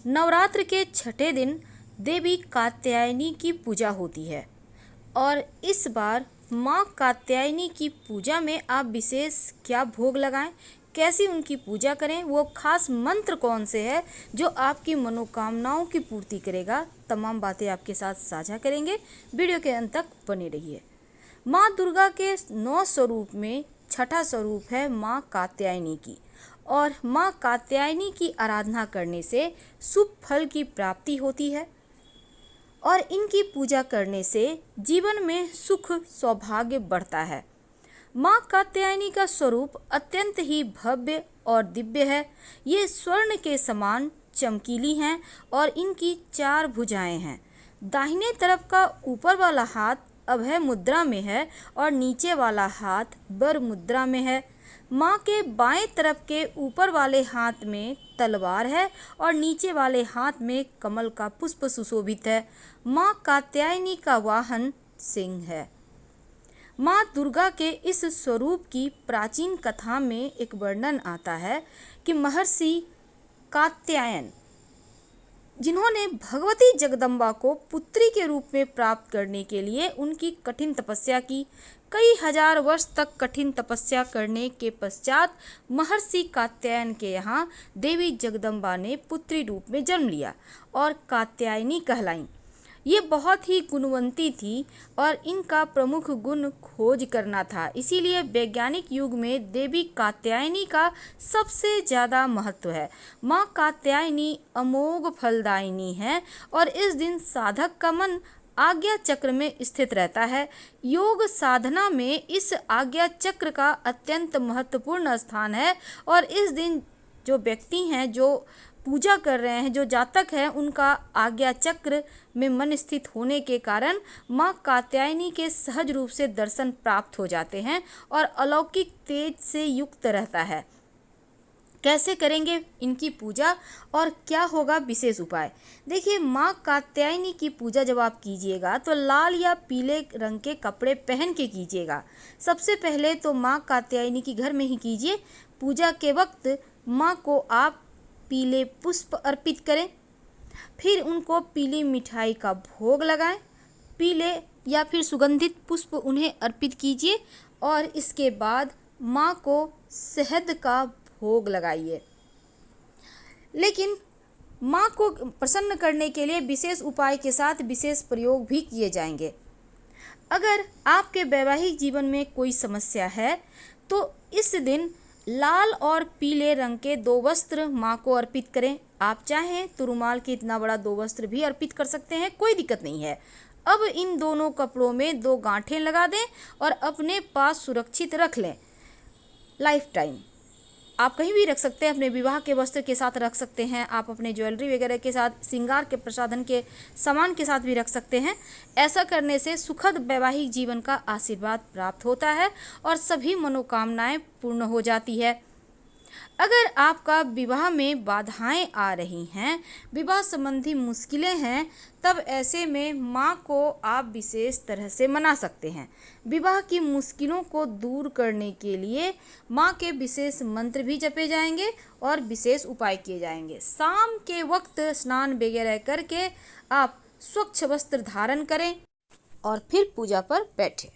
नवरात्र के छठे दिन देवी कात्यायनी की पूजा होती है और इस बार माँ कात्यायनी की पूजा में आप विशेष क्या भोग लगाएं, कैसे उनकी पूजा करें, वो खास मंत्र कौन से है जो आपकी मनोकामनाओं की पूर्ति करेगा, तमाम बातें आपके साथ साझा करेंगे। वीडियो के अंत तक बने रहिए। माँ दुर्गा के 9 स्वरूप में छठा स्वरूप है माँ कात्यायनी की, और माँ कात्यायनी की आराधना करने से शुभ फल की प्राप्ति होती है और इनकी पूजा करने से जीवन में सुख सौभाग्य बढ़ता है। माँ कात्यायनी का स्वरूप अत्यंत ही भव्य और दिव्य है। ये स्वर्ण के समान चमकीली हैं और इनकी 4 भुजाएं हैं। दाहिने तरफ का ऊपर वाला हाथ अभय मुद्रा में है और नीचे वाला हाथ वर मुद्रा में है। माँ के बाएं तरफ के ऊपर वाले हाथ में तलवार है और नीचे वाले हाथ में कमल का पुष्प सुशोभित है। माँ कात्यायनी का वाहन सिंह है। माँ दुर्गा के इस स्वरूप की प्राचीन कथा में एक वर्णन आता है कि महर्षि कात्यायन, जिन्होंने भगवती जगदम्बा को पुत्री के रूप में प्राप्त करने के लिए उनकी कठिन तपस्या की, कई हजार वर्ष तक कठिन तपस्या करने के पश्चात महर्षि कात्यायन के यहाँ देवी जगदम्बा ने पुत्री रूप में जन्म लिया और कात्यायनी कहलाईं। ये बहुत ही गुणवंती थी और इनका प्रमुख गुण खोज करना था, इसीलिए वैज्ञानिक युग में देवी कात्यायनी का सबसे ज़्यादा महत्व है। माँ कात्यायनी अमोघ फलदायिनी है और इस दिन साधक का मन आज्ञा चक्र में स्थित रहता है। योग साधना में इस आज्ञा चक्र का अत्यंत महत्वपूर्ण स्थान है और इस दिन जो व्यक्ति हैं, जो पूजा कर रहे हैं, जो जातक हैं, उनका आज्ञा चक्र में मन स्थित होने के कारण माँ कात्यायनी के सहज रूप से दर्शन प्राप्त हो जाते हैं और अलौकिक तेज से युक्त रहता है। कैसे करेंगे इनकी पूजा और क्या होगा विशेष उपाय? देखिए, माँ कात्यायनी की पूजा जब आप कीजिएगा तो लाल या पीले रंग के कपड़े पहन के कीजिएगा। सबसे पहले तो माँ कात्यायनी की घर में ही कीजिए। पूजा के वक्त माँ को आप पीले पुष्प अर्पित करें, फिर उनको पीली मिठाई का भोग लगाएं, पीले या फिर सुगंधित पुष्प उन्हें अर्पित कीजिए और इसके बाद माँ को शहद का भोग लगाइए। लेकिन माँ को प्रसन्न करने के लिए विशेष उपाय के साथ विशेष प्रयोग भी किए जाएंगे। अगर आपके वैवाहिक जीवन में कोई समस्या है तो इस दिन लाल और पीले रंग के 2 वस्त्र माँ को अर्पित करें। आप चाहें तो रुमाल के इतना बड़ा 2 वस्त्र भी अर्पित कर सकते हैं, कोई दिक्कत नहीं है। अब इन दोनों कपड़ों में 2 गांठें लगा दें और अपने पास सुरक्षित रख लें लाइफ टाइम। आप कहीं भी रख सकते हैं, अपने विवाह के वस्त्र के साथ रख सकते हैं, आप अपने ज्वेलरी वगैरह के साथ, श्रृंगार के प्रसाधन के सामान के साथ भी रख सकते हैं। ऐसा करने से सुखद वैवाहिक जीवन का आशीर्वाद प्राप्त होता है और सभी मनोकामनाएं पूर्ण हो जाती है। अगर आपका विवाह में बाधाएं आ रही हैं, विवाह संबंधी मुश्किलें हैं, तब ऐसे में माँ को आप विशेष तरह से मना सकते हैं। विवाह की मुश्किलों को दूर करने के लिए माँ के विशेष मंत्र भी जपे जाएंगे और विशेष उपाय किए जाएंगे। शाम के वक्त स्नान वगैरह करके आप स्वच्छ वस्त्र धारण करें और फिर पूजा पर बैठें।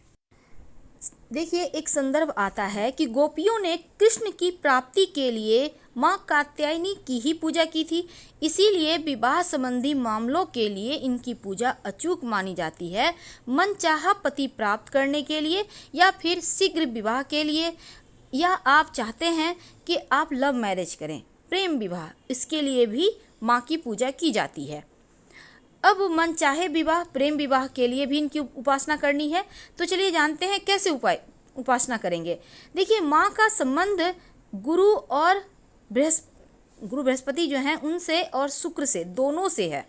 देखिए, एक संदर्भ आता है कि गोपियों ने कृष्ण की प्राप्ति के लिए माँ कात्यायनी की ही पूजा की थी, इसीलिए विवाह संबंधी मामलों के लिए इनकी पूजा अचूक मानी जाती है। मनचाहा पति प्राप्त करने के लिए या फिर शीघ्र विवाह के लिए, या आप चाहते हैं कि आप लव मैरिज करें, प्रेम विवाह, इसके लिए भी माँ की पूजा की जाती है। अब मन चाहे विवाह, प्रेम विवाह के लिए भी इनकी उपासना करनी है। तो चलिए जानते हैं कैसे उपासना करेंगे। देखिए, माँ का संबंध गुरु बृहस्पति जो हैं उनसे और शुक्र से, दोनों से है।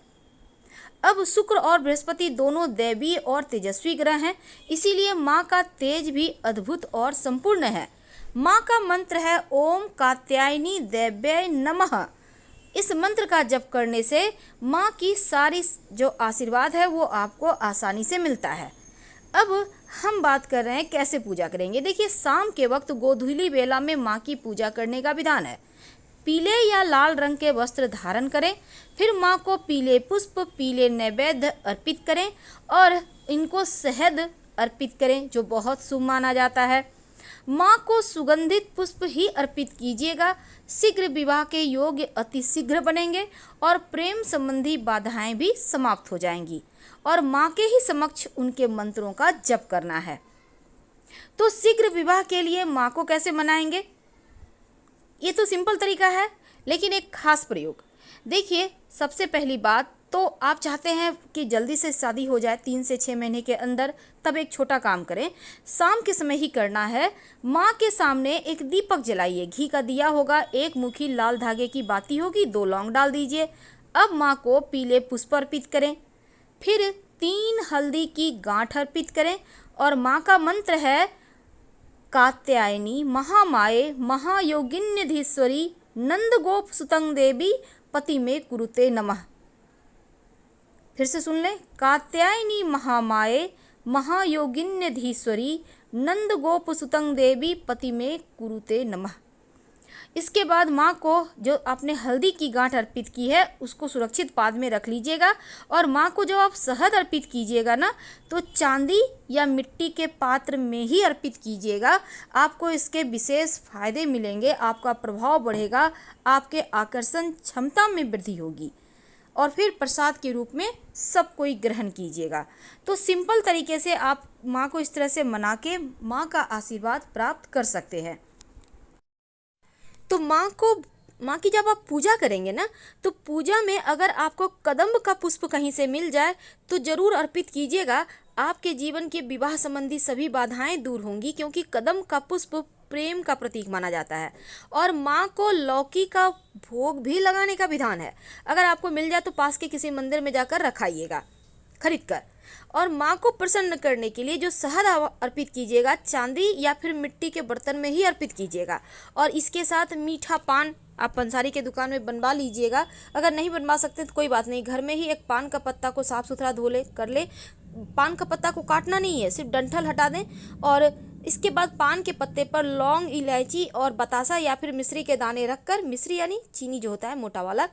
अब शुक्र और बृहस्पति दोनों दैवी और तेजस्वी ग्रह हैं, इसीलिए माँ का तेज भी अद्भुत और संपूर्ण है। माँ का मंत्र है ओम कात्यायनी देव्यै नमः। इस मंत्र का जप करने से माँ की सारी जो आशीर्वाद है वो आपको आसानी से मिलता है। अब हम बात कर रहे हैं कैसे पूजा करेंगे। देखिए, शाम के वक्त गोधूली बेला में माँ की पूजा करने का विधान है। पीले या लाल रंग के वस्त्र धारण करें। फिर माँ को पीले पुष्प, पीले नैवेद्य अर्पित करें और इनको शहद अर्पित करें, जो बहुत शुभ माना जाता है। माँ को सुगंधित पुष्प ही अर्पित कीजिएगा। शीघ्र विवाह के योग्य अति शीघ्र बनेंगे और प्रेम संबंधी बाधाएं भी समाप्त हो जाएंगी और माँ के ही समक्ष उनके मंत्रों का जप करना है। तो शीघ्र विवाह के लिए माँ को कैसे मनाएंगे? ये तो सिंपल तरीका है, लेकिन एक खास प्रयोग। देखिए, सबसे पहली बात तो आप चाहते हैं कि जल्दी से शादी हो जाए 3 से 6 महीने के अंदर, तब एक छोटा काम करें। शाम के समय ही करना है। माँ के सामने एक दीपक जलाइए। घी का दिया होगा, एक मुखी लाल धागे की बाती होगी, 2 लौंग डाल दीजिए। अब माँ को पीले पुष्प अर्पित करें। फिर 3 हल्दी की गांठ अर्पित करें और माँ का मंत्र है, कात्यायनी महामाये महायोगिन्यधीश्वरी नंद गोप सुतं देवी पति में कुरुते नमः। फिर से सुन लें, कात्यायनी महामाये महायोगिन्यधीश्वरी नंद गोप सुतं देवी पति में कुरुते नमः। इसके बाद माँ को जो आपने हल्दी की गांठ अर्पित की है उसको सुरक्षित पाद में रख लीजिएगा और माँ को जब आप शहद अर्पित कीजिएगा ना, तो चांदी या मिट्टी के पात्र में ही अर्पित कीजिएगा। आपको इसके विशेष फायदे मिलेंगे, आपका प्रभाव बढ़ेगा, आपके आकर्षण क्षमता में वृद्धि होगी और फिर प्रसाद के रूप में सब कोई ग्रहण कीजिएगा। तो सिंपल तरीके से आप माँ को इस तरह से मना के माँ का आशीर्वाद प्राप्त कर सकते हैं। तो माँ की जब आप पूजा करेंगे ना, तो पूजा में अगर आपको कदम्ब का पुष्प कहीं से मिल जाए तो ज़रूर अर्पित कीजिएगा। आपके जीवन के विवाह संबंधी सभी बाधाएं दूर होंगी, क्योंकि कदम्ब का पुष्प प्रेम का प्रतीक माना जाता है। और माँ को लौकी का भोग भी लगाने का विधान है। अगर आपको मिल जाए तो पास के किसी मंदिर में जाकर रखाइएगा खरीद कर। और माँ को प्रसन्न करने के लिए जो शहद अर्पित कीजिएगा, चांदी या फिर मिट्टी के बर्तन में ही अर्पित कीजिएगा। और इसके साथ मीठा पान आप पंसारी के दुकान में बनवा लीजिएगा। अगर नहीं बनवा सकते तो कोई बात नहीं, घर में ही एक पान का पत्ता को साफ सुथरा धो ले कर ले। पान का पत्ता को काटना नहीं है, सिर्फ डंठल हटा दें और इसके बाद पान के पत्ते पर लौंग, इलायची और बतासा या फिर मिश्री के दाने रखकर, मिश्री यानी चीनी जो होता है मोटा वाला,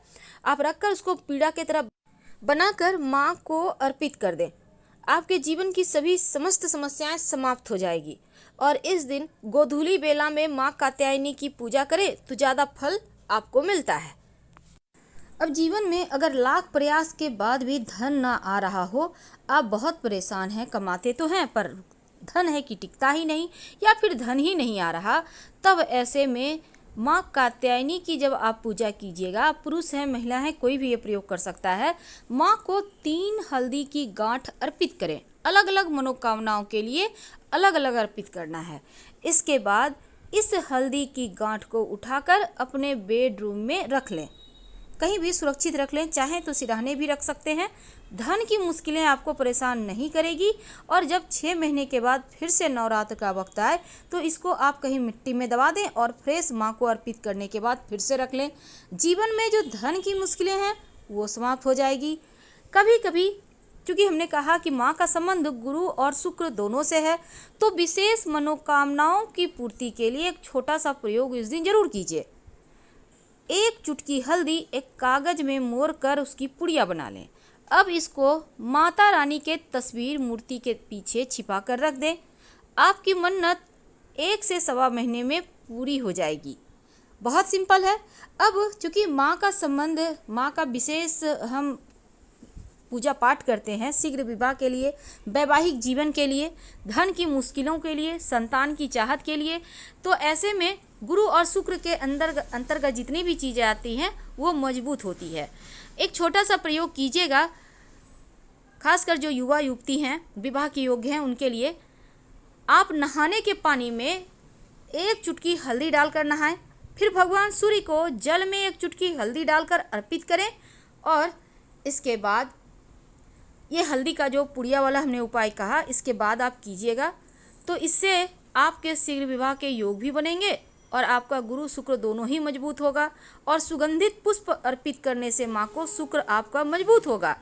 आप रखकर उसको पीड़ा की तरह बनाकर माँ को अर्पित कर दें। आपके जीवन की सभी समस्त समस्याएं समाप्त हो जाएगी। और इस दिन गोधूली बेला में माँ कात्यायनी की पूजा करें तो ज़्यादा फल आपको मिलता है। अब जीवन में अगर लाख प्रयास के बाद भी धन ना आ रहा हो, आप बहुत परेशान हैं, कमाते तो हैं पर धन है कि टिकता ही नहीं या फिर धन ही नहीं आ रहा, तब ऐसे में माँ कात्यायनी की जब आप पूजा कीजिएगा, पुरुष है महिला है कोई भी ये प्रयोग कर सकता है। माँ को 3 हल्दी की गांठ अर्पित करें। अलग अलग मनोकामनाओं के लिए अलग अलग अर्पित करना है। इसके बाद इस हल्दी की गांठ को उठाकर अपने बेडरूम में रख लें, कहीं भी सुरक्षित रख लें, चाहें तो सिरहाने भी रख सकते हैं। धन की मुश्किलें आपको परेशान नहीं करेगी। और जब 6 महीने के बाद फिर से नवरात्र का वक्त आए तो इसको आप कहीं मिट्टी में दबा दें और फ्रेश माँ को अर्पित करने के बाद फिर से रख लें। जीवन में जो धन की मुश्किलें हैं वो समाप्त हो जाएगी। कभी कभी क्योंकि हमने कहा कि माँ का संबंध गुरु और शुक्र दोनों से है, तो विशेष मनोकामनाओं की पूर्ति के लिए एक छोटा सा प्रयोग इस दिन जरूर कीजिए। 1 चुटकी हल्दी एक कागज में मोड़ कर उसकी पुड़िया बना लें। अब इसको माता रानी के तस्वीर मूर्ति के पीछे छिपा कर रख दें। आपकी मन्नत 1 से 1.25 महीने में पूरी हो जाएगी। बहुत सिंपल है। अब चूँकि माँ का संबंध, माँ का विशेष हम पूजा पाठ करते हैं शीघ्र विवाह के लिए, वैवाहिक जीवन के लिए, धन की मुश्किलों के लिए, संतान की चाहत के लिए, तो ऐसे में गुरु और शुक्र के अंतर्गत जितनी भी चीज़ें आती हैं वो मजबूत होती है। एक छोटा सा प्रयोग कीजिएगा, खासकर जो युवा युवती हैं, विवाह के योग्य हैं, उनके लिए। आप नहाने के पानी में 1 चुटकी हल्दी डालकर नहाएं, फिर भगवान सूर्य को जल में 1 चुटकी हल्दी डालकर अर्पित करें और इसके बाद ये हल्दी का जो पुड़िया वाला हमने उपाय कहा, इसके बाद आप कीजिएगा, तो इससे आपके शीघ्र विवाह के योग भी बनेंगे और आपका गुरु शुक्र दोनों ही मजबूत होगा। और सुगंधित पुष्प अर्पित करने से माँ को शुक्र आपका मजबूत होगा।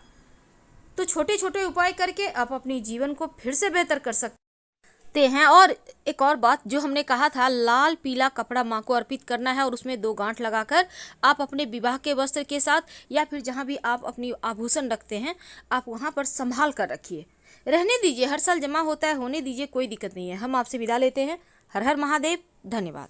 तो छोटे छोटे उपाय करके आप अपनी जीवन को फिर से बेहतर कर सकते हैं। सकते हैं। और एक और बात जो हमने कहा था, लाल पीला कपड़ा माँ को अर्पित करना है और उसमें 2 गांठ लगाकर आप अपने विवाह के वस्त्र के साथ या फिर जहाँ भी आप अपनी आभूषण रखते हैं आप वहाँ पर संभाल कर रखिए। रहने दीजिए, हर साल जमा होता है, होने दीजिए, कोई दिक्कत नहीं है। हम आपसे विदा लेते हैं। हर हर महादेव। धन्यवाद।